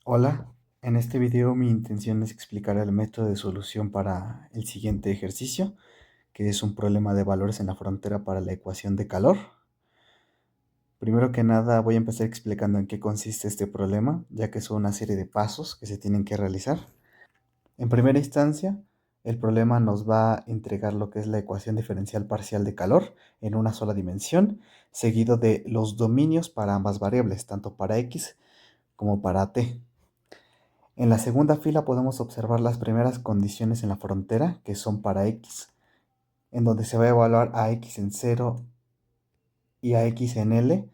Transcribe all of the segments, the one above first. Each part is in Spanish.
Hola, en este video mi intención es explicar el método de solución para el siguiente ejercicio, que es un problema de valores en la frontera para la ecuación de calor. Primero que nada voy a empezar explicando en qué consiste este problema, ya que son una serie de pasos que se tienen que realizar. En primera instancia, el problema nos va a entregar lo que es la ecuación diferencial parcial de calor en una sola dimensión, seguido de los dominios para ambas variables, tanto para x como para t. En la segunda fila podemos observar las primeras condiciones en la frontera, que son para x, en donde se va a evaluar a x en 0 y a x en L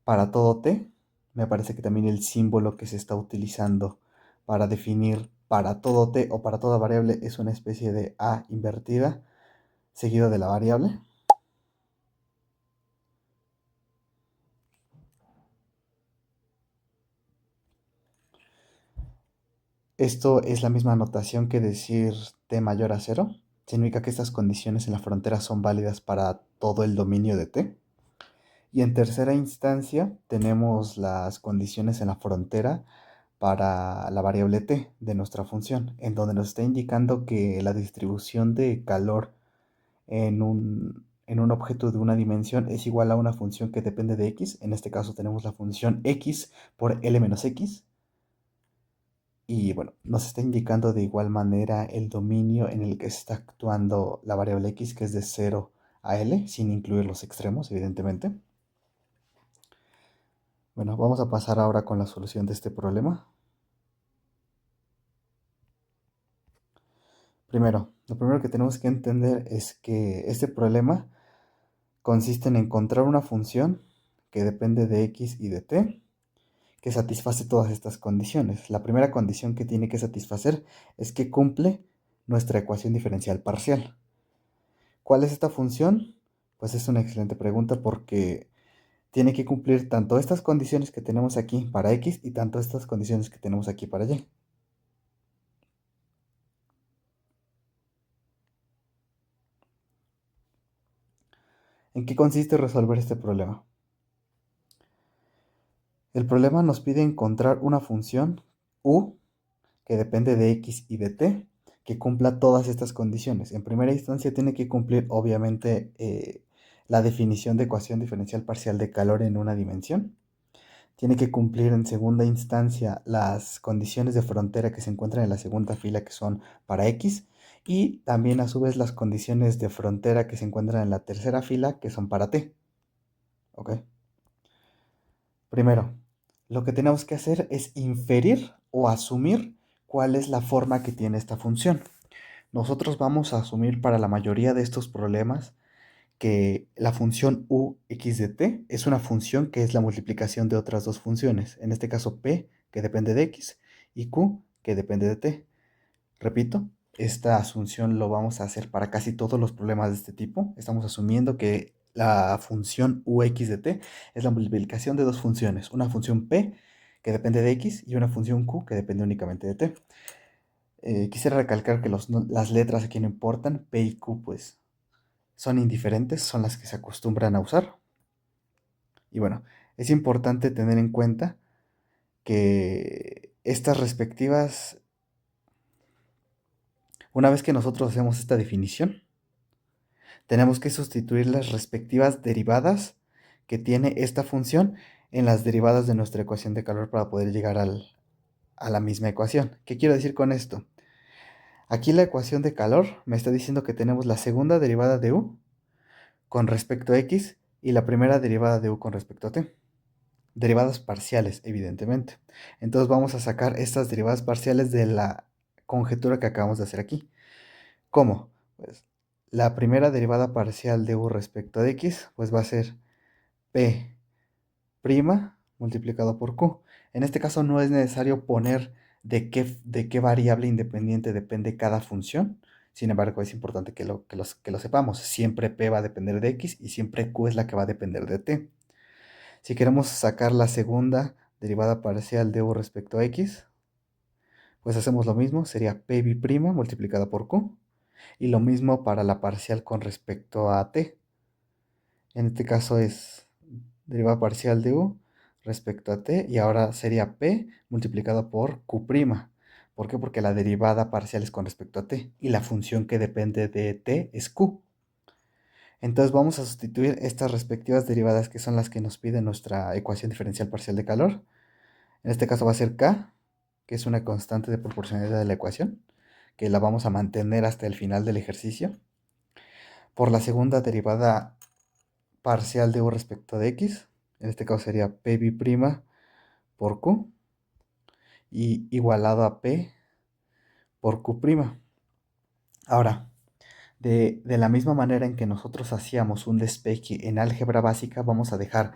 para todo t. Me parece que también el símbolo que se está utilizando para definir para todo t o para toda variable es una especie de a invertida, seguido de la variable. Esto es la misma notación que decir t mayor a 0. Significa que estas condiciones en la frontera son válidas para todo el dominio de t. Y en tercera instancia tenemos las condiciones en la frontera para la variable t de nuestra función, en donde nos está indicando que la distribución de calor en un objeto de una dimensión es igual a una función que depende de x. En este caso tenemos la función x por L menos x. Y bueno, nos está indicando de igual manera el dominio en el que está actuando la variable x, que es de 0 a L, sin incluir los extremos, evidentemente. Bueno, vamos a pasar ahora con la solución de este problema. Primero, lo primero que tenemos que entender es que este problema consiste en encontrar una función que depende de x y de t, que satisface todas estas condiciones. La primera condición que tiene que satisfacer es que cumple nuestra ecuación diferencial parcial. ¿Cuál es esta función? Pues es una excelente pregunta porque tiene que cumplir tanto estas condiciones que tenemos aquí para x y tanto estas condiciones que tenemos aquí para y. ¿En qué consiste resolver este problema? El problema nos pide encontrar una función u que depende de x y de t que cumpla todas estas condiciones. En primera instancia tiene que cumplir obviamente la definición de ecuación diferencial parcial de calor en una dimensión. Tiene que cumplir en segunda instancia las condiciones de frontera que se encuentran en la segunda fila, que son para x, y también a su vez las condiciones de frontera que se encuentran en la tercera fila, que son para t. ¿Ok? Primero, lo que tenemos que hacer es inferir o asumir cuál es la forma que tiene esta función. Nosotros vamos a asumir para la mayoría de estos problemas que la función u x de t es una función que es la multiplicación de otras dos funciones, en este caso p, que depende de x, y q, que depende de t. Repito, esta asunción lo vamos a hacer para casi todos los problemas de este tipo. Estamos asumiendo que la función ux de t es la multiplicación de dos funciones, una función p que depende de x y una función q que depende únicamente de t. Quisiera recalcar que las letras aquí no importan, p y q pues son indiferentes, son las que se acostumbran a usar. Y bueno, es importante tener en cuenta que estas respectivas, una vez que nosotros hacemos esta definición, tenemos que sustituir las respectivas derivadas que tiene esta función en las derivadas de nuestra ecuación de calor para poder llegar a la misma ecuación. ¿Qué quiero decir con esto? Aquí la ecuación de calor me está diciendo que tenemos la segunda derivada de u con respecto a x y la primera derivada de u con respecto a t. Derivadas parciales, evidentemente. Entonces vamos a sacar estas derivadas parciales de la conjetura que acabamos de hacer aquí. ¿Cómo? Pues la primera derivada parcial de u respecto de x, pues va a ser p' multiplicado por q. En este caso no es necesario poner de qué variable independiente depende cada función. Sin embargo, es importante que lo sepamos. Siempre p va a depender de x y siempre q es la que va a depender de t. Si queremos sacar la segunda derivada parcial de u respecto a x, pues hacemos lo mismo, sería p' multiplicada por q. Y lo mismo para la parcial con respecto a t. En este caso es derivada parcial de u respecto a t, y ahora sería p multiplicado por q'. ¿Por qué? Porque la derivada parcial es con respecto a t, y la función que depende de t es q. Entonces vamos a sustituir estas respectivas derivadas, que son las que nos pide nuestra ecuación diferencial parcial de calor. En este caso va a ser k, que es una constante de proporcionalidad de la ecuación, que la vamos a mantener hasta el final del ejercicio, por la segunda derivada parcial de u respecto de x. En este caso sería pb' por q, y igualado a p por q'. Ahora, de la misma manera en que nosotros hacíamos un despeje en álgebra básica, vamos a dejar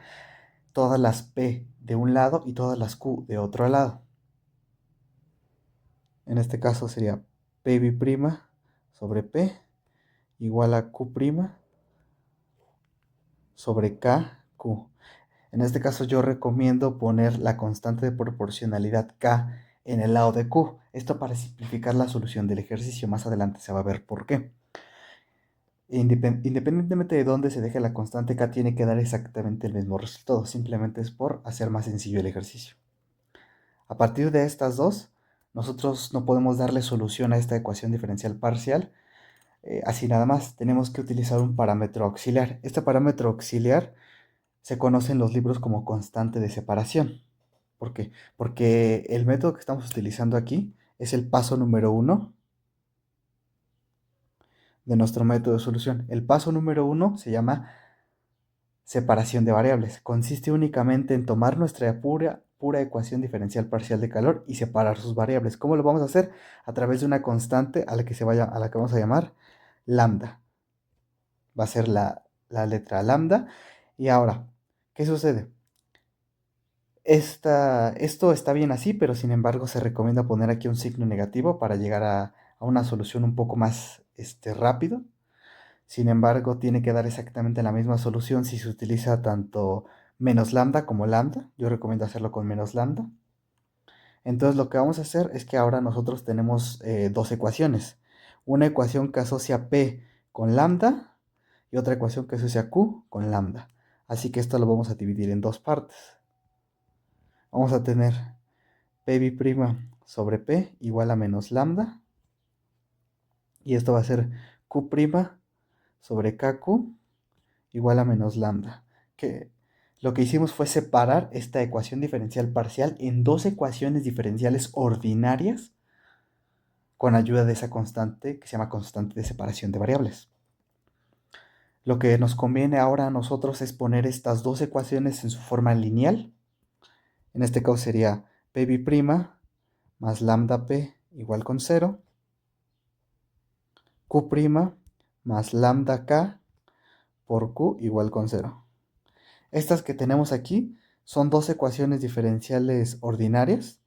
todas las p de un lado y todas las q de otro lado. En este caso sería pb' sobre p igual a q' sobre kq. En este caso yo recomiendo poner la constante de proporcionalidad k en el lado de q. Esto para simplificar la solución del ejercicio. Más adelante se va a ver por qué. Independientemente de dónde se deje la constante k, tiene que dar exactamente el mismo resultado. Simplemente es por hacer más sencillo el ejercicio. A partir de estas dos, nosotros no podemos darle solución a esta ecuación diferencial parcial así nada más. Tenemos que utilizar un parámetro auxiliar. Este parámetro auxiliar se conoce en los libros como constante de separación. ¿Por qué? Porque el método que estamos utilizando aquí es el paso número 1 de nuestro método de solución. El paso número 1 se llama separación de variables. Consiste únicamente en tomar nuestra pura ecuación diferencial parcial de calor y separar sus variables. ¿Cómo lo vamos a hacer? A través de una constante a la que vamos a llamar lambda. Va a ser la letra lambda. Y ahora, ¿qué sucede? Esto está bien así, pero sin embargo se recomienda poner aquí un signo negativo para llegar a una solución un poco más rápido. Sin embargo, tiene que dar exactamente la misma solución si se utiliza tanto menos lambda como lambda. Yo recomiendo hacerlo con menos lambda. Entonces lo que vamos a hacer es que ahora nosotros tenemos dos ecuaciones. Una ecuación que asocia P con lambda y otra ecuación que asocia Q con lambda. Así que esto lo vamos a dividir en dos partes. Vamos a tener P'B' sobre P igual a menos lambda. Y esto va a ser Q' sobre KQ igual a menos lambda. Que lo que hicimos fue separar esta ecuación diferencial parcial en dos ecuaciones diferenciales ordinarias con ayuda de esa constante que se llama constante de separación de variables. Lo que nos conviene ahora a nosotros es poner estas dos ecuaciones en su forma lineal. En este caso sería P'B' más lambda P igual con 0, Q' más lambda K por Q igual con 0. Estas que tenemos aquí son dos ecuaciones diferenciales ordinarias.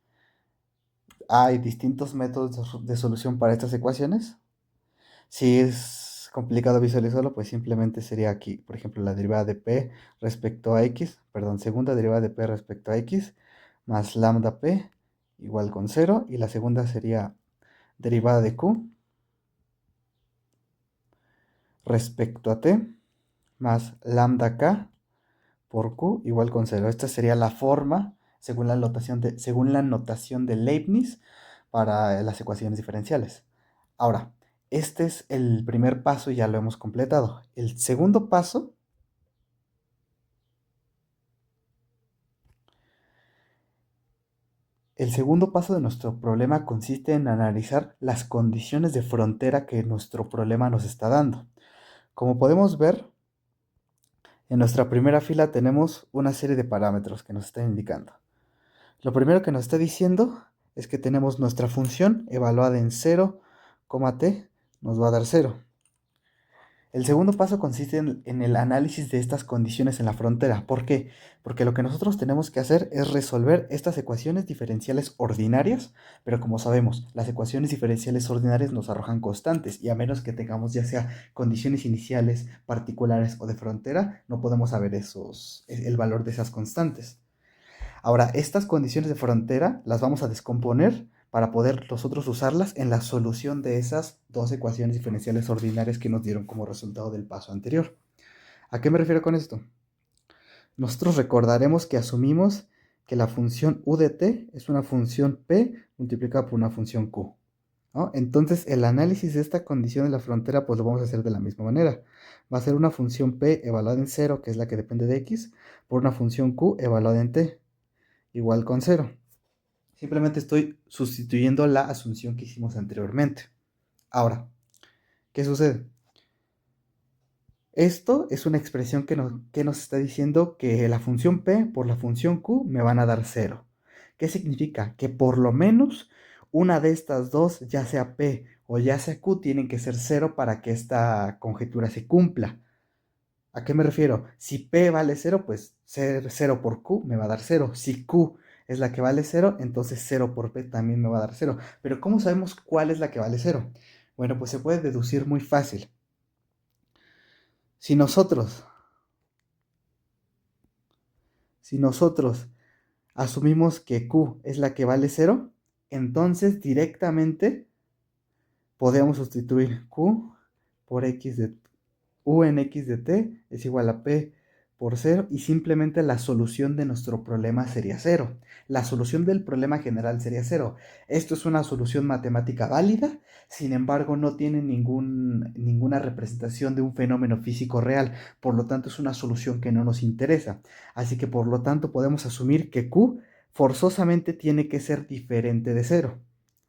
Hay distintos métodos de solución para estas ecuaciones. Si es complicado visualizarlo, pues simplemente sería aquí, por ejemplo, la derivada de p respecto a x, segunda derivada de p respecto a x, más lambda p igual con 0, y la segunda sería derivada de q respecto a t, más lambda k por q igual con 0. Esta sería la forma, según la notación de Leibniz, para las ecuaciones diferenciales. Ahora, este es el primer paso y ya lo hemos completado. El segundo paso de nuestro problema consiste en analizar las condiciones de frontera que nuestro problema nos está dando. Como podemos ver, en nuestra primera fila tenemos una serie de parámetros que nos están indicando. Lo primero que nos está diciendo es que tenemos nuestra función evaluada en 0, t, nos va a dar 0. El segundo paso consiste en el análisis de estas condiciones en la frontera. ¿Por qué? Porque lo que nosotros tenemos que hacer es resolver estas ecuaciones diferenciales ordinarias, pero como sabemos, las ecuaciones diferenciales ordinarias nos arrojan constantes, y a menos que tengamos ya sea condiciones iniciales, particulares o de frontera, no podemos saber el valor de esas constantes. Ahora, estas condiciones de frontera las vamos a descomponer para poder nosotros usarlas en la solución de esas dos ecuaciones diferenciales ordinarias que nos dieron como resultado del paso anterior. ¿A qué me refiero con esto? Nosotros recordaremos que asumimos que la función u de t es una función p multiplicada por una función q, ¿no? Entonces el análisis de esta condición de la frontera pues lo vamos a hacer de la misma manera. Va a ser una función p evaluada en 0, que es la que depende de x, por una función q evaluada en t, igual con 0. Simplemente estoy sustituyendo la asunción que hicimos anteriormente. Ahora, ¿qué sucede? Esto es una expresión que nos está diciendo que la función p por la función q me van a dar 0. ¿Qué significa? Que por lo menos una de estas dos, ya sea p o ya sea q, tienen que ser 0 para que esta conjetura se cumpla. ¿A qué me refiero? Si p vale 0, pues 0 por q me va a dar 0. Si q es la que vale 0, entonces 0 por p también me va a dar 0. Pero ¿cómo sabemos cuál es la que vale 0? Bueno, pues se puede deducir muy fácil. Si nosotros asumimos que q es la que vale 0, entonces directamente podemos sustituir q por x de u en x de t es igual a p por 0 y simplemente la solución de nuestro problema sería 0. La solución del problema general sería 0. Esto es una solución matemática válida, sin embargo no tiene ninguna representación de un fenómeno físico real, por lo tanto es una solución que no nos interesa. Así que por lo tanto podemos asumir que q forzosamente tiene que ser diferente de 0.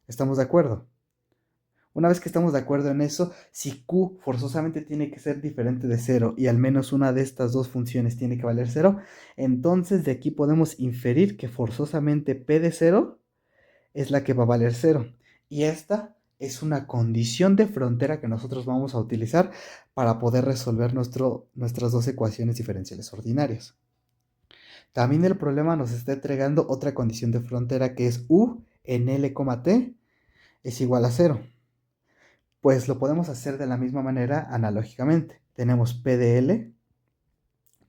¿Estamos de acuerdo? Una vez que estamos de acuerdo en eso, si q forzosamente tiene que ser diferente de 0 y al menos una de estas dos funciones tiene que valer 0, entonces de aquí podemos inferir que forzosamente p de 0 es la que va a valer 0. Y esta es una condición de frontera que nosotros vamos a utilizar para poder resolver nuestras dos ecuaciones diferenciales ordinarias. También el problema nos está entregando otra condición de frontera que es u en L, t es igual a 0. Pues lo podemos hacer de la misma manera analógicamente. Tenemos P de L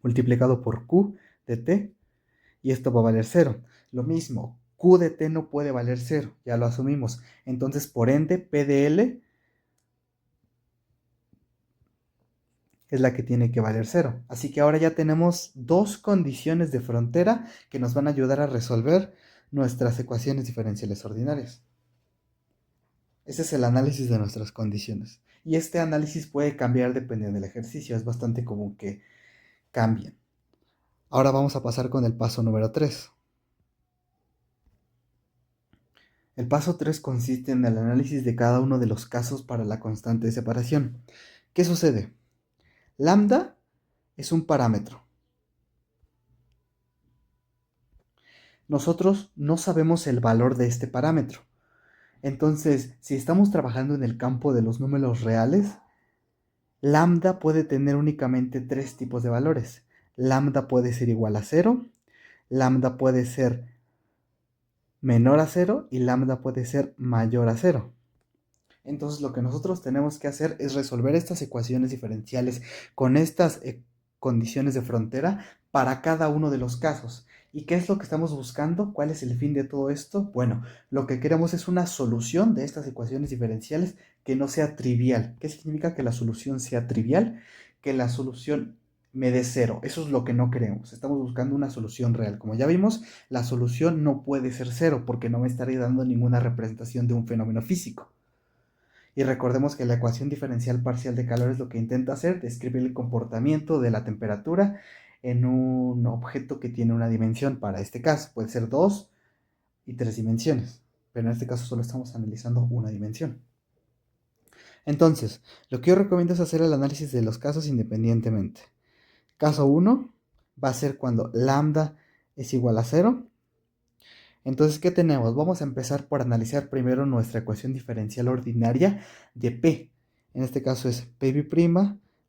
multiplicado por Q de T y esto va a valer 0. Lo mismo, Q de T no puede valer 0, ya lo asumimos. Entonces, por ende, P de L es la que tiene que valer 0. Así que ahora ya tenemos dos condiciones de frontera que nos van a ayudar a resolver nuestras ecuaciones diferenciales ordinarias. Ese es el análisis de nuestras condiciones. Y este análisis puede cambiar dependiendo del ejercicio. Es bastante común que cambien. Ahora vamos a pasar con el paso número 3. El paso 3 consiste en el análisis de cada uno de los casos para la constante de separación. ¿Qué sucede? Lambda es un parámetro. Nosotros no sabemos el valor de este parámetro. Entonces, si estamos trabajando en el campo de los números reales, lambda puede tener únicamente tres tipos de valores. Lambda puede ser igual a 0, lambda puede ser menor a 0 y lambda puede ser mayor a 0. Entonces lo que nosotros tenemos que hacer es resolver estas ecuaciones diferenciales con estas condiciones de frontera para cada uno de los casos. ¿Y qué es lo que estamos buscando? ¿Cuál es el fin de todo esto? Bueno, lo que queremos es una solución de estas ecuaciones diferenciales que no sea trivial. ¿Qué significa que la solución sea trivial? Que la solución me dé 0. Eso es lo que no queremos. Estamos buscando una solución real. Como ya vimos, la solución no puede ser 0 porque no me estaría dando ninguna representación de un fenómeno físico. Y recordemos que la ecuación diferencial parcial de calor es lo que intenta hacer, describir el comportamiento de la temperatura en un objeto que tiene una dimensión. Para este caso puede ser 2 y 3 dimensiones, pero en este caso solo estamos analizando una dimensión. Entonces, lo que yo recomiendo es hacer el análisis de los casos independientemente. Caso 1 va a ser cuando lambda es igual a 0. Entonces, ¿qué tenemos? Vamos a empezar por analizar primero nuestra ecuación diferencial ordinaria de P. En este caso es P'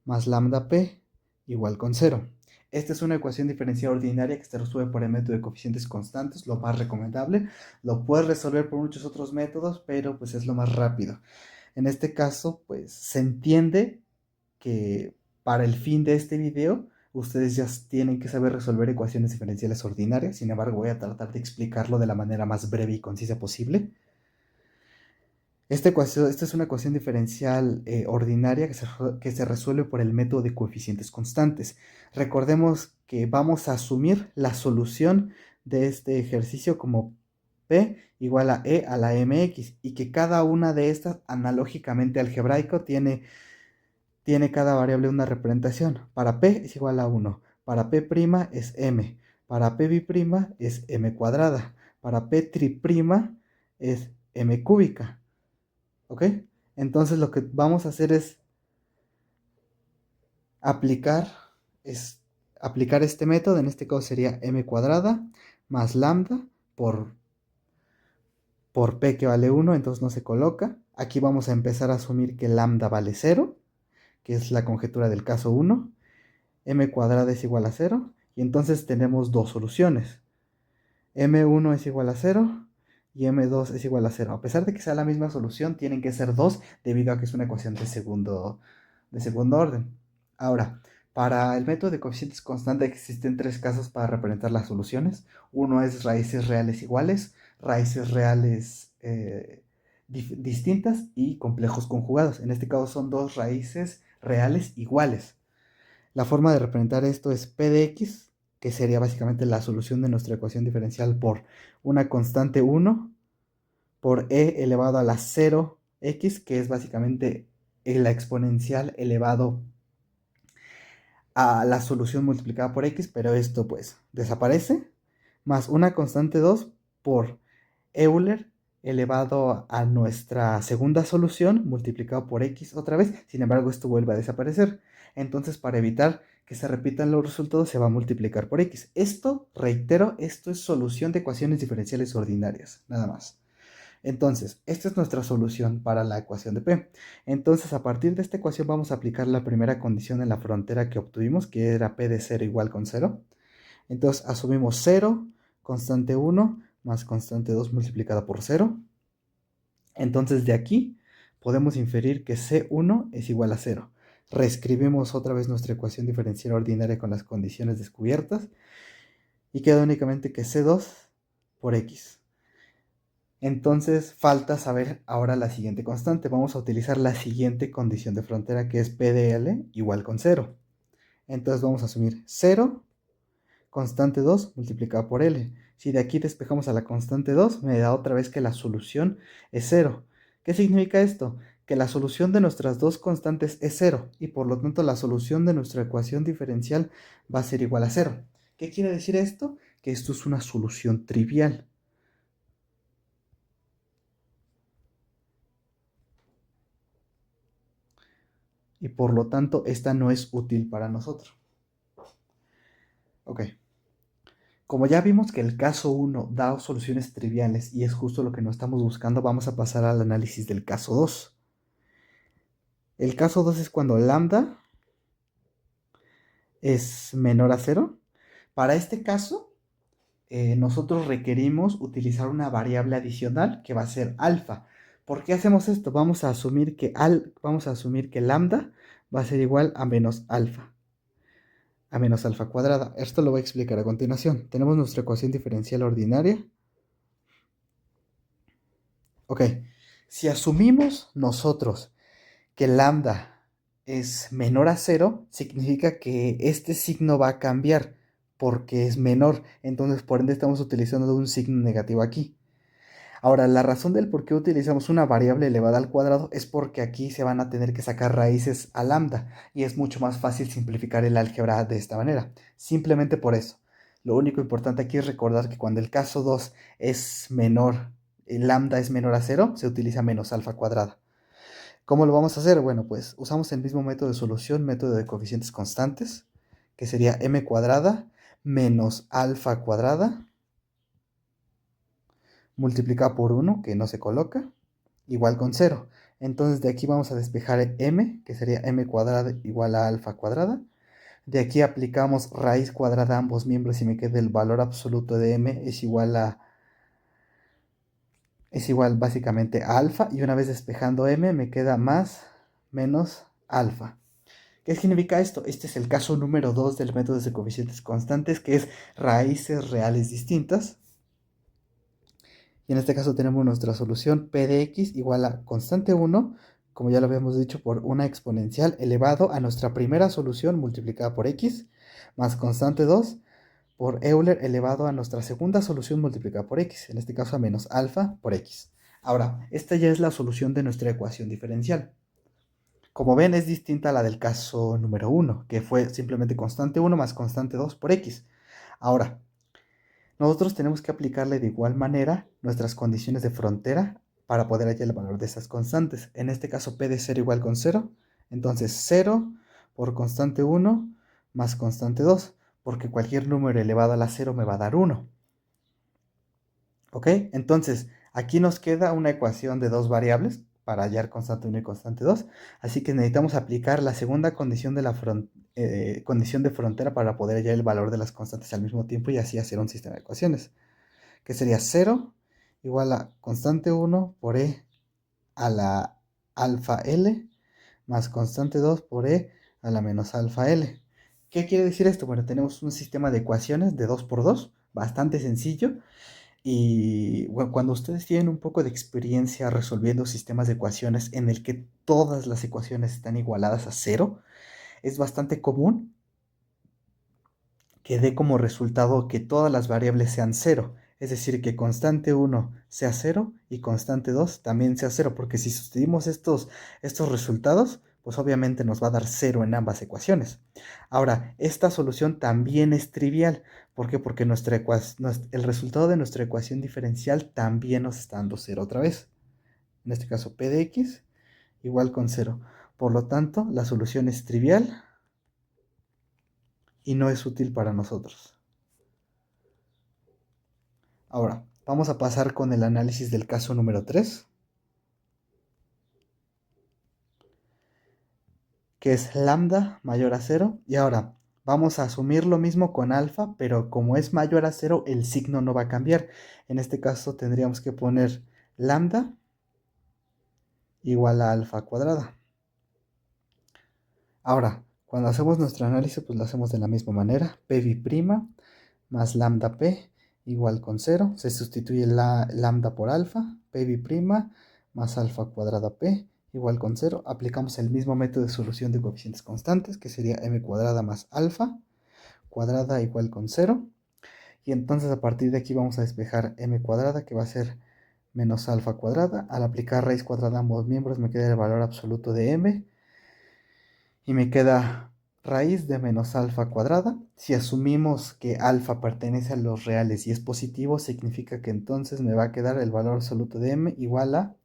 más lambda P igual con 0. Esta es una ecuación diferencial ordinaria que se resuelve por el método de coeficientes constantes, lo más recomendable. Lo puedes resolver por muchos otros métodos, pero pues es lo más rápido. En este caso, pues se entiende que para el fin de este video ustedes ya tienen que saber resolver ecuaciones diferenciales ordinarias. Sin embargo, voy a tratar de explicarlo de la manera más breve y concisa posible. Esta es una ecuación diferencial ordinaria que se resuelve por el método de coeficientes constantes. Recordemos que vamos a asumir la solución de este ejercicio como P igual a E a la mx, y que cada una de estas, analógicamente algebraico, tiene cada variable una representación. Para P es igual a 1, para P' es M, para P' es M cuadrada, para P tri' es M cúbica. ¿Ok? Entonces lo que vamos a hacer aplicar, es aplicar este método. En este caso sería M cuadrada más lambda por P, que vale 1, entonces no se coloca. Aquí vamos a empezar a asumir que lambda vale 0, que es la conjetura del caso 1. M cuadrada es igual a 0, y entonces tenemos dos soluciones. M1 es igual a 0 y M2 es igual a 0. A pesar de que sea la misma solución, tienen que ser 2 debido a que es una ecuación de segundo orden. Ahora, para el método de coeficientes constantes existen tres casos para representar las soluciones. Uno es raíces reales iguales, raíces reales distintas y complejos conjugados. En este caso son dos raíces reales iguales. La forma de representar esto es P de x, que sería básicamente la solución de nuestra ecuación diferencial, por una constante 1 por e elevado a la 0x, que es básicamente la exponencial elevado a la solución multiplicada por x, pero esto pues desaparece, más una constante 2 por Euler elevado a nuestra segunda solución multiplicado por x otra vez. Sin embargo, esto vuelve a desaparecer. Entonces, para evitar que se repitan los resultados, se va a multiplicar por x. Esto, reitero, esto es solución de ecuaciones diferenciales ordinarias, nada más. Entonces, esta es nuestra solución para la ecuación de P. Entonces, a partir de esta ecuación vamos a aplicar la primera condición en la frontera que obtuvimos, que era P de 0 igual con 0. Entonces, asumimos 0, constante 1, más constante 2 multiplicada por 0. Entonces, de aquí podemos inferir que C1 es igual a 0. Reescribimos otra vez nuestra ecuación diferencial ordinaria con las condiciones descubiertas y queda únicamente que C2 por X. Entonces falta saber ahora la siguiente constante. Vamos a utilizar la siguiente condición de frontera, que es P de L igual con 0. Entonces vamos a asumir 0, constante 2 multiplicado por L. Si de aquí despejamos a la constante 2, me da otra vez que la solución es 0. ¿Qué significa esto? Que la solución de nuestras dos constantes es 0, y por lo tanto la solución de nuestra ecuación diferencial va a ser igual a 0. ¿Qué quiere decir esto? Que esto es una solución trivial. Y por lo tanto esta no es útil para nosotros. Ok. Como ya vimos que el caso 1 da soluciones triviales y es justo lo que no estamos buscando, vamos a pasar al análisis del caso 2. El caso 2 es cuando lambda es menor a 0. Para este caso, nosotros requerimos utilizar una variable adicional que va a ser alfa. ¿Por qué hacemos esto? Vamos a asumir que lambda va a ser igual a menos alfa cuadrada. Esto lo voy a explicar a continuación. Tenemos nuestra ecuación diferencial ordinaria. Ok, si asumimos nosotros que lambda es menor a 0, significa que este signo va a cambiar porque es menor. Entonces, por ende, estamos utilizando un signo negativo aquí. Ahora, la razón del por qué utilizamos una variable elevada al cuadrado es porque aquí se van a tener que sacar raíces a lambda y es mucho más fácil simplificar el álgebra de esta manera. Simplemente por eso. Lo único importante aquí es recordar que cuando el caso 2 es menor, lambda es menor a 0, se utiliza menos alfa cuadrada. ¿Cómo lo vamos a hacer? Bueno, pues usamos el mismo método de solución, método de coeficientes constantes, que sería m cuadrada menos alfa cuadrada multiplicado por 1, que no se coloca, igual con 0. Entonces de aquí vamos a despejar m, que sería m cuadrada igual a alfa cuadrada. De aquí aplicamos raíz cuadrada a ambos miembros y me queda el valor absoluto de m es igual básicamente a alfa. Y una vez despejando m me queda más menos alfa. ¿Qué significa esto? Este es el caso número 2 del método de coeficientes constantes, que es raíces reales distintas. Y en este caso tenemos nuestra solución P de x igual a constante 1, como ya lo habíamos dicho, por una exponencial elevado a nuestra primera solución multiplicada por x, más constante 2 por Euler elevado a nuestra segunda solución multiplicada por x, en este caso a menos alfa por x. Ahora, esta ya es la solución de nuestra ecuación diferencial. Como ven, es distinta a la del caso número 1, que fue simplemente constante 1 más constante 2 por x. Ahora, nosotros tenemos que aplicarle de igual manera nuestras condiciones de frontera para poder hallar el valor de esas constantes. En este caso, p de 0 igual con 0. Entonces, 0 por constante 1 más constante 2, porque cualquier número elevado a la 0 me va a dar 1. ¿Ok? Entonces, aquí nos queda una ecuación de dos variables para hallar constante 1 y constante 2. Así que necesitamos aplicar la segunda condición de condición de frontera para poder hallar el valor de las constantes al mismo tiempo y así hacer un sistema de ecuaciones. Que sería 0 igual a constante 1 por e a la alfa L más constante 2 por e a la menos alfa L. ¿Qué quiere decir esto? Bueno, tenemos un sistema de ecuaciones de 2 por 2, bastante sencillo. Y bueno, cuando ustedes tienen un poco de experiencia resolviendo sistemas de ecuaciones en el que todas las ecuaciones están igualadas a 0, es bastante común que dé como resultado que todas las variables sean 0. Es decir, que constante 1 sea 0 y constante 2 también sea 0, porque si sustituimos estos resultados, pues obviamente nos va a dar 0 en ambas ecuaciones. Ahora, esta solución también es trivial. ¿Por qué? Porque el resultado de nuestra ecuación diferencial también nos está dando 0 otra vez. En este caso, p de x igual con 0. Por lo tanto, la solución es trivial y no es útil para nosotros. Ahora, vamos a pasar con el análisis del caso número 3, que es lambda mayor a 0. Y ahora, vamos a asumir lo mismo con alfa, pero como es mayor a 0, el signo no va a cambiar. En este caso tendríamos que poner lambda igual a alfa cuadrada. Ahora, cuando hacemos nuestro análisis, pues lo hacemos de la misma manera. P'B' más lambda p igual con 0. Se sustituye la lambda por alfa. P'B' más alfa cuadrada p igual con 0. Aplicamos el mismo método de solución de coeficientes constantes, que sería m cuadrada más alfa cuadrada igual con 0. Y entonces a partir de aquí vamos a despejar m cuadrada, que va a ser menos alfa cuadrada. Al aplicar raíz cuadrada a ambos miembros me queda el valor absoluto de m. Y me queda raíz de menos alfa cuadrada. Si asumimos que alfa pertenece a los reales y es positivo, significa que entonces me va a quedar el valor absoluto de m igual a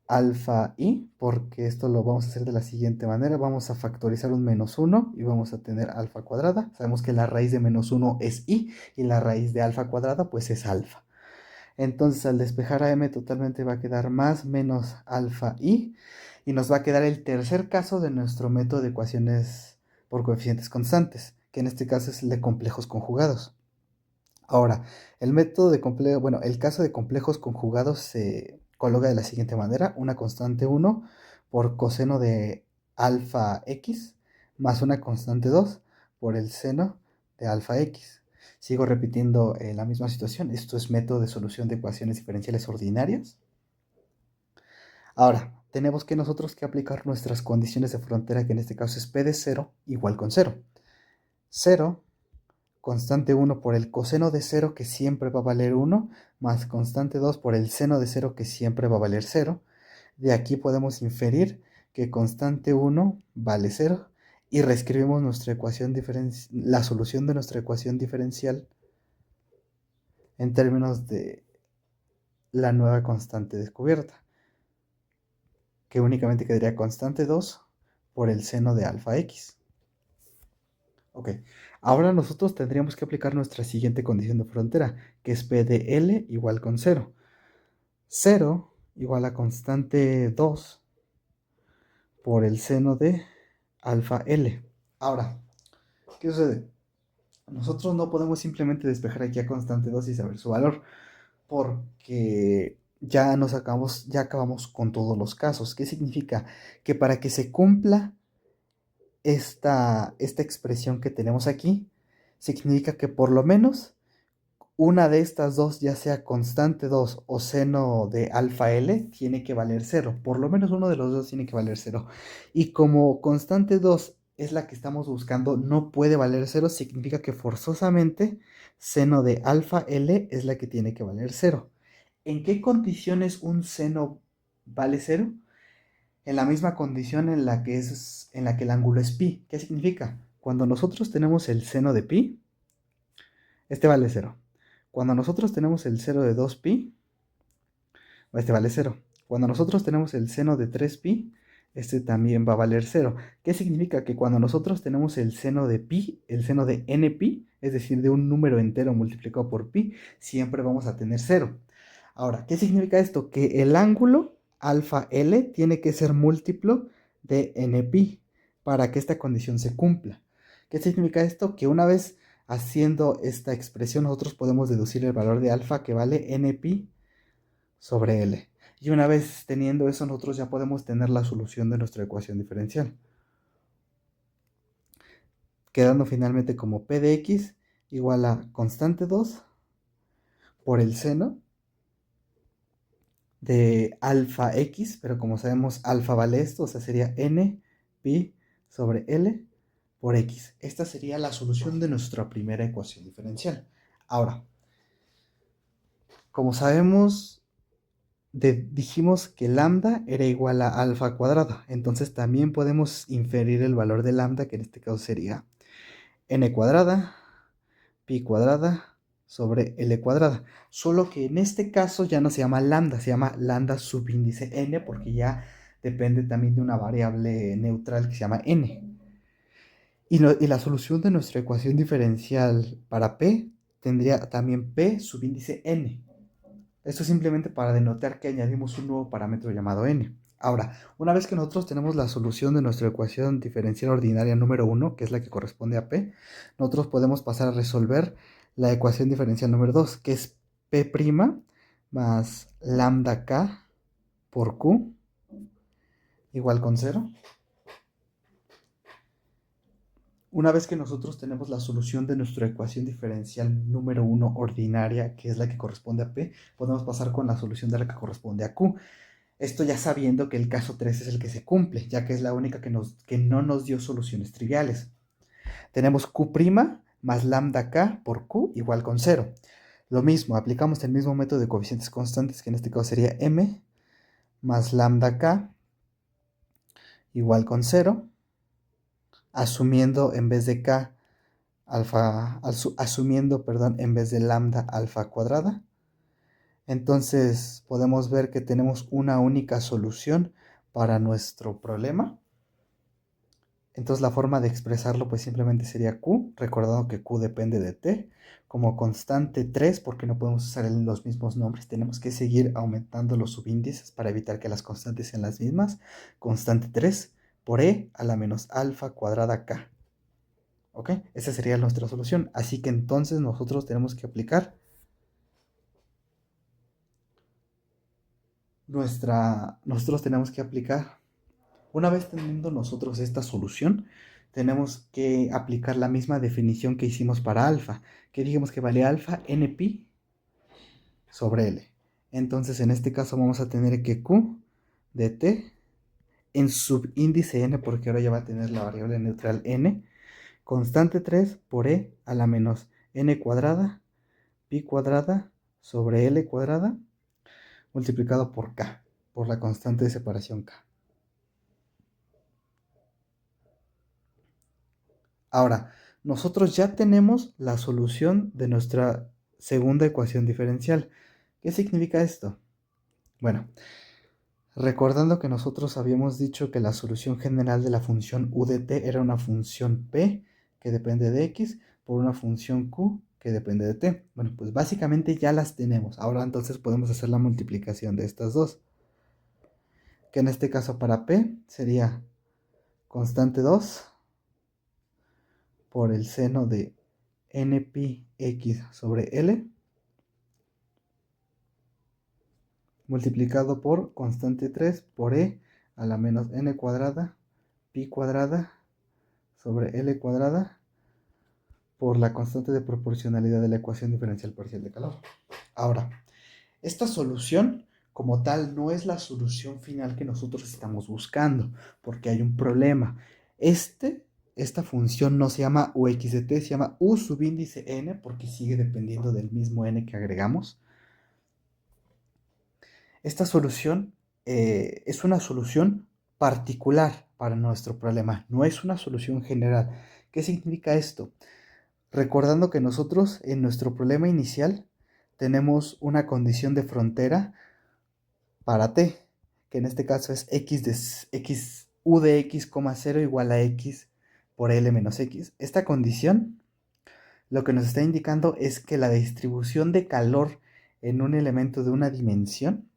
alfa i, porque esto lo vamos a hacer de la siguiente manera. Vamos a factorizar un menos 1 y vamos a tener alfa cuadrada. Sabemos que la raíz de menos 1 es i y la raíz de alfa cuadrada pues es alfa. Entonces al despejar a m totalmente va a quedar más menos alfa i. Y nos va a quedar el tercer caso de nuestro método de ecuaciones por coeficientes constantes, que en este caso es el de complejos conjugados. Ahora, el caso de complejos conjugados se coloca de la siguiente manera: una constante 1 por coseno de alfa x más una constante 2 por el seno de alfa x. Sigo repitiendo la misma situación. Esto es método de solución de ecuaciones diferenciales ordinarias. Ahora, tenemos que nosotros que aplicar nuestras condiciones de frontera, que en este caso es p de 0 igual con 0. 0, constante 1 por el coseno de 0, que siempre va a valer 1, más constante 2 por el seno de 0, que siempre va a valer 0. De aquí podemos inferir que constante 1 vale 0 y reescribimos la solución de nuestra ecuación diferencial en términos de la nueva constante descubierta, que únicamente quedaría constante 2 por el seno de alfa x. Ok, ahora nosotros tendríamos que aplicar nuestra siguiente condición de frontera, que es p de l igual con 0. 0 igual a constante 2 por el seno de alfa L. Ahora, ¿qué sucede? Nosotros no podemos simplemente despejar aquí a constante 2 y saber su valor, porque ya acabamos con todos los casos. ¿Qué significa? Que para que se cumpla esta expresión que tenemos aquí, significa que por lo menos una de estas dos, ya sea constante 2 o seno de alfa L, tiene que valer 0. Por lo menos uno de los dos tiene que valer 0. Y como constante 2 es la que estamos buscando no puede valer cero, significa que forzosamente seno de alfa L es la que tiene que valer cero. ¿En qué condiciones un seno vale cero? En la misma condición en la que el ángulo es pi. ¿Qué significa? Cuando nosotros tenemos el seno de pi, este vale cero. Cuando nosotros tenemos el seno de 2pi, este vale cero. Cuando nosotros tenemos el seno de 3pi, este también va a valer cero. ¿Qué significa? Que cuando nosotros tenemos el seno de pi, el seno de npi, es decir, de un número entero multiplicado por pi, siempre vamos a tener cero. Ahora, ¿qué significa esto? Que el ángulo alfa L tiene que ser múltiplo de npi para que esta condición se cumpla. ¿Qué significa esto? Que una vez haciendo esta expresión, nosotros podemos deducir el valor de alfa que vale npi sobre L. Y una vez teniendo eso, nosotros ya podemos tener la solución de nuestra ecuación diferencial. Quedando finalmente como P de X igual a constante 2 por el seno de alfa X, pero como sabemos alfa vale esto, o sea sería N pi sobre L por X. Esta sería la solución de nuestra primera ecuación diferencial. Ahora, como sabemos, dijimos que lambda era igual a alfa cuadrada, entonces también podemos inferir el valor de lambda, que en este caso sería n cuadrada, pi cuadrada sobre l cuadrada, solo que en este caso ya no se llama lambda, se llama lambda subíndice n, porque ya depende también de una variable neutral que se llama n. Y la solución de nuestra ecuación diferencial para p tendría también p subíndice n. Esto es simplemente para denotar que añadimos un nuevo parámetro llamado n. Ahora, una vez que nosotros tenemos la solución de nuestra ecuación diferencial ordinaria número 1, que es la que corresponde a p, nosotros podemos pasar a resolver la ecuación diferencial número 2, que es p' más lambda k por q igual con 0. Una vez que nosotros tenemos la solución de nuestra ecuación diferencial número 1 ordinaria, que es la que corresponde a p, podemos pasar con la solución de la que corresponde a q. Esto ya sabiendo que el caso 3 es el que se cumple, ya que es la única que no nos dio soluciones triviales. Tenemos q' más lambda k por q igual con 0. Lo mismo, aplicamos el mismo método de coeficientes constantes, que en este caso sería m más lambda k igual con 0, asumiendo en vez de k en vez de lambda alfa cuadrada. Entonces podemos ver que tenemos una única solución para nuestro problema. Entonces la forma de expresarlo pues simplemente sería q, recordando que q depende de t, como constante 3, porque no podemos usar los mismos nombres, tenemos que seguir aumentando los subíndices para evitar que las constantes sean las mismas. Constante 3 por e a la menos alfa cuadrada k. ¿Ok? Esa sería nuestra solución. Así que entonces nosotros tenemos que aplicar una vez teniendo nosotros esta solución, tenemos que aplicar la misma definición que hicimos para alfa, que dijimos que vale alfa npi sobre L. Entonces en este caso vamos a tener que Q de t en subíndice n, porque ahora ya va a tener la variable neutral n, constante 3 por e a la menos n cuadrada pi cuadrada sobre L cuadrada multiplicado por k, por la constante de separación k. Ahora, nosotros ya tenemos la solución de nuestra segunda ecuación diferencial. ¿Qué significa esto? Bueno, recordando que nosotros habíamos dicho que la solución general de la función u de t era una función p que depende de x por una función q que depende de t. Bueno, pues básicamente ya las tenemos. Ahora entonces podemos hacer la multiplicación de estas dos. Que en este caso para p sería constante 2 por el seno de npi x sobre L multiplicado por constante 3 por e a la menos n cuadrada pi cuadrada sobre L cuadrada por la constante de proporcionalidad de la ecuación diferencial parcial de calor. Ahora, esta solución como tal no es la solución final que nosotros estamos buscando, porque hay un problema. esta función no se llama ux de t, se llama u subíndice n, porque sigue dependiendo del mismo n que agregamos. Esta solución es una solución particular para nuestro problema, no es una solución general. ¿Qué significa esto? Recordando que nosotros en nuestro problema inicial tenemos una condición de frontera para t, que en este caso es u de x, 0 igual a x por l menos x. Esta condición lo que nos está indicando es que la distribución de calor en un elemento de una dimensión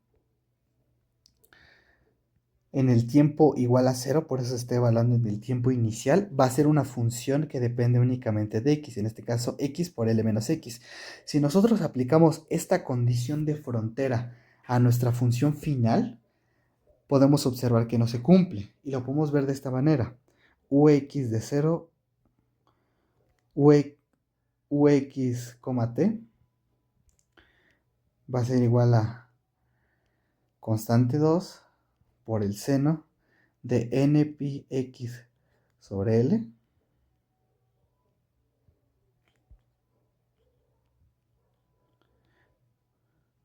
en el tiempo igual a 0, por eso estoy evaluando en el tiempo inicial, va a ser una función que depende únicamente de x, en este caso x por l menos x. Si nosotros aplicamos esta condición de frontera a nuestra función final, podemos observar que no se cumple, y lo podemos ver de esta manera. Ux de 0, ux, t, va a ser igual a constante 2 por el seno de npx sobre L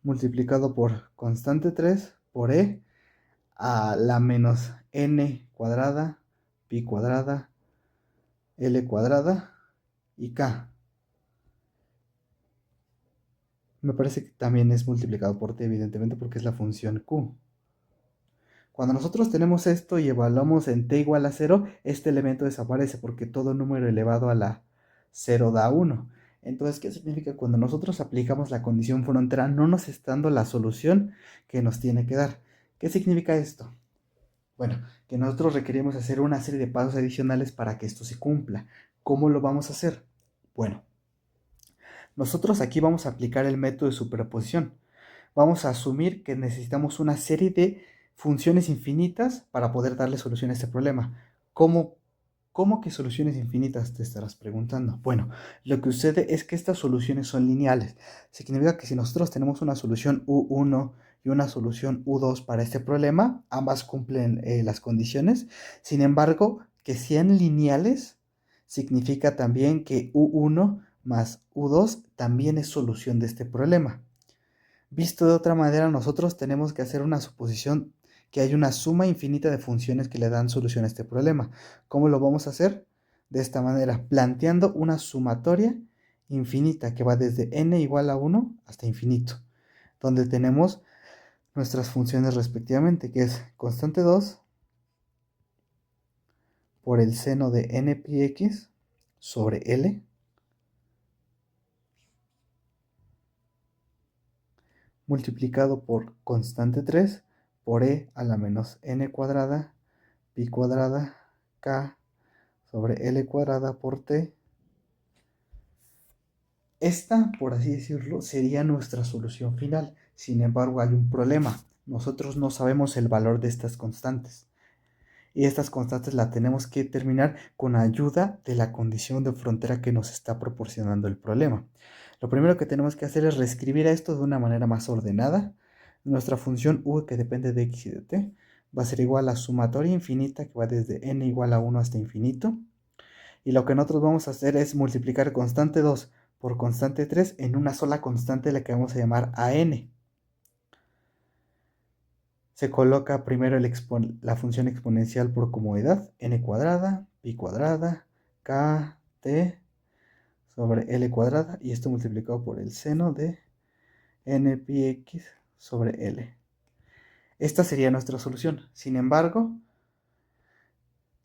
multiplicado por constante 3 por E a la menos n cuadrada, pi cuadrada, L cuadrada y K. Me parece que también es multiplicado por T, evidentemente, porque es la función Q. Cuando nosotros tenemos esto y evaluamos en t igual a 0, este elemento desaparece porque todo número elevado a la 0 da 1. Entonces, ¿qué significa? Cuando nosotros aplicamos la condición frontera, no nos está dando la solución que nos tiene que dar. ¿Qué significa esto? Bueno, que nosotros requerimos hacer una serie de pasos adicionales para que esto se cumpla. ¿Cómo lo vamos a hacer? Bueno, nosotros aquí vamos a aplicar el método de superposición. Vamos a asumir que necesitamos una serie de funciones infinitas para poder darle solución a este problema. ¿Cómo que soluciones infinitas? Te estarás preguntando. Bueno, lo que sucede es que estas soluciones son lineales. Significa que si nosotros tenemos una solución U1 y una solución U2 para este problema, ambas cumplen las condiciones. Sin embargo, que sean lineales significa también que U1 más U2 también es solución de este problema. Visto de otra manera, nosotros tenemos que hacer una suposición que hay una suma infinita de funciones que le dan solución a este problema. ¿Cómo lo vamos a hacer? De esta manera, planteando una sumatoria infinita que va desde n igual a 1 hasta infinito, donde tenemos nuestras funciones respectivamente, que es constante 2 por el seno de npx sobre L multiplicado por constante 3 por e a la menos n cuadrada pi cuadrada k sobre L cuadrada por T. Esta, por así decirlo, sería nuestra solución final. Sin embargo, hay un problema. Nosotros no sabemos el valor de estas constantes. Y estas constantes las tenemos que determinar con ayuda de la condición de frontera que nos está proporcionando el problema. Lo primero que tenemos que hacer es reescribir esto de una manera más ordenada. Nuestra función u, que depende de x y de t, va a ser igual a sumatoria infinita que va desde n igual a 1 hasta infinito. Y lo que nosotros vamos a hacer es multiplicar constante 2 por constante 3 en una sola constante, la que vamos a llamar a n. Se coloca primero la función exponencial por comodidad, n cuadrada, pi cuadrada, k, t sobre L cuadrada, y esto multiplicado por el seno de npx sobre L. Esta sería nuestra solución. Sin embargo,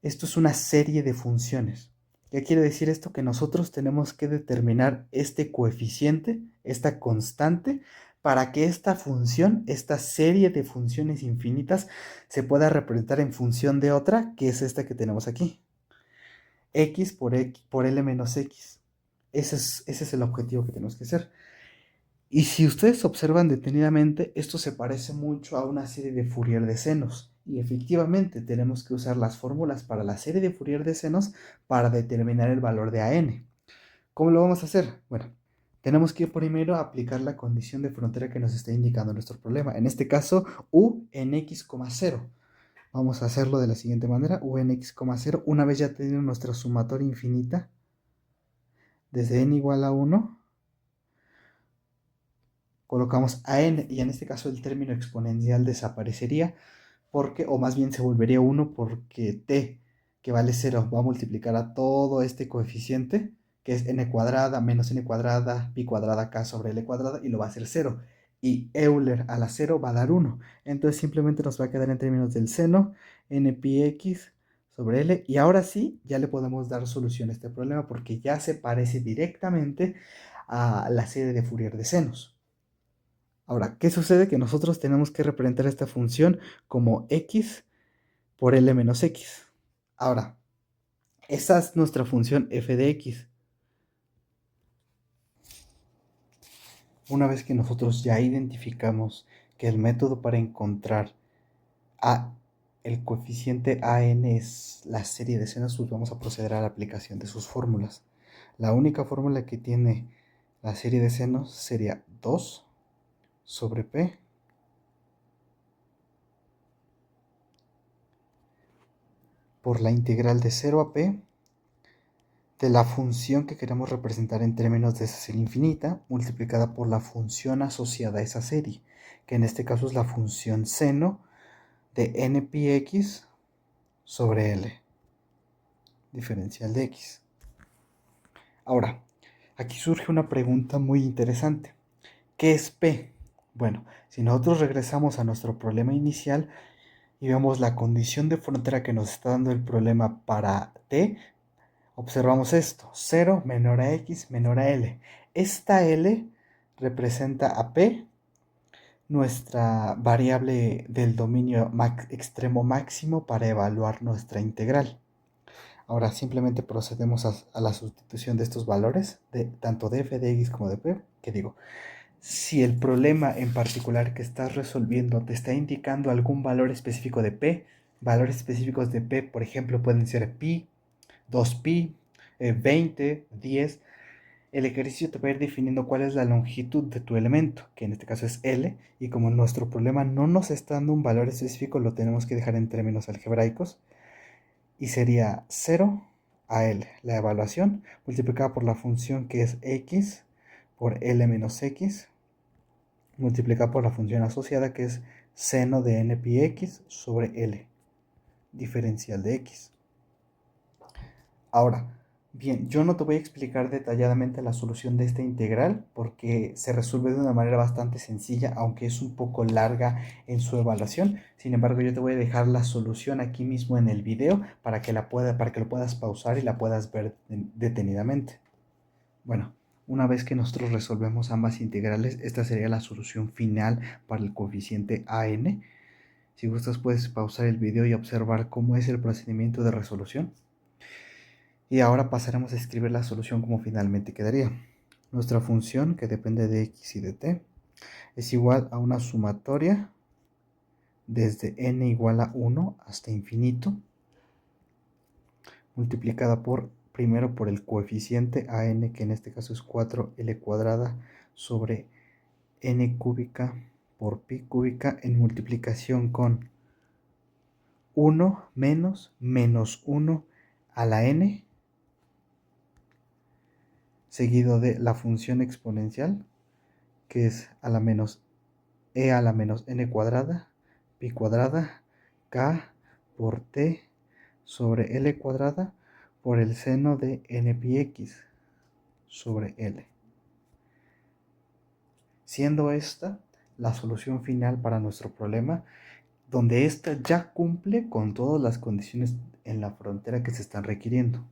esto es una serie de funciones. ¿Qué quiere decir esto? Que nosotros tenemos que determinar este coeficiente, esta constante, para que esta función, esta serie de funciones infinitas, se pueda representar en función de otra, que es esta que tenemos aquí. X por L menos X. Ese es el objetivo que tenemos que hacer. Y si ustedes observan detenidamente, esto se parece mucho a una serie de Fourier de senos. Y efectivamente tenemos que usar las fórmulas para la serie de Fourier de senos para determinar el valor de AN. ¿Cómo lo vamos a hacer? Bueno, tenemos que primero aplicar la condición de frontera que nos está indicando nuestro problema. En este caso, U en x, 0. Vamos a hacerlo de la siguiente manera, u en x, 0, una vez ya teniendo nuestra sumatoria infinita, desde n igual a 1, colocamos a n, y en este caso el término exponencial desaparecería, porque, o más bien se volvería 1 porque t, que vale 0, va a multiplicar a todo este coeficiente, que es n cuadrada menos n cuadrada, pi cuadrada k sobre l cuadrada, y lo va a hacer 0. Y Euler a la 0 va a dar 1. Entonces simplemente nos va a quedar en términos del seno, n pi x sobre l. Y ahora sí, ya le podemos dar solución a este problema porque ya se parece directamente a la serie de Fourier de senos. Ahora, ¿qué sucede? Que nosotros tenemos que representar esta función como x por L menos X. Ahora, esa es nuestra función f de x. Una vez que nosotros ya identificamos que el método para encontrar el coeficiente an es la serie de senos, pues vamos a proceder a la aplicación de sus fórmulas. La única fórmula que tiene la serie de senos sería 2 sobre p por la integral de 0 a p de la función que queremos representar en términos de esa serie infinita, multiplicada por la función asociada a esa serie, que en este caso es la función seno de n pi x sobre l, diferencial de x. Ahora, aquí surge una pregunta muy interesante. ¿Qué es p? Bueno, si nosotros regresamos a nuestro problema inicial y vemos la condición de frontera que nos está dando el problema para t, observamos esto, 0 menor a x menor a l. Esta l representa a p, nuestra variable del dominio extremo máximo para evaluar nuestra integral. Ahora simplemente procedemos a la sustitución de estos valores, tanto de f de x como de p, que digo, si el problema en particular que estás resolviendo te está indicando algún valor específico de p, valores específicos de p, por ejemplo, pueden ser pi, 2pi, 20, 10, el ejercicio te va a ir definiendo cuál es la longitud de tu elemento, que en este caso es L, y como nuestro problema no nos está dando un valor específico, lo tenemos que dejar en términos algebraicos, y sería 0 a L, la evaluación, multiplicada por la función que es x por L menos x, multiplicada por la función asociada que es seno de n pi x sobre L, diferencial de x. Ahora, bien, yo no te voy a explicar detalladamente la solución de esta integral porque se resuelve de una manera bastante sencilla, aunque es un poco larga en su evaluación. Sin embargo, yo te voy a dejar la solución aquí mismo en el video para que lo puedas pausar y la puedas ver detenidamente. Bueno, una vez que nosotros resolvemos ambas integrales, esta sería la solución final para el coeficiente an. Si gustas, puedes pausar el video y observar cómo es el procedimiento de resolución. Y ahora pasaremos a escribir la solución como finalmente quedaría. Nuestra función, que depende de x y de t, es igual a una sumatoria desde n igual a 1 hasta infinito, multiplicada primero por el coeficiente an, que en este caso es 4l cuadrada sobre n cúbica por pi cúbica, en multiplicación con 1 menos 1 a la n, seguido de la función exponencial, que es a la menos e a la menos n cuadrada, pi cuadrada, k por t sobre l cuadrada por el seno de n pi x sobre l. Siendo esta la solución final para nuestro problema, donde ésta ya cumple con todas las condiciones en la frontera que se están requiriendo.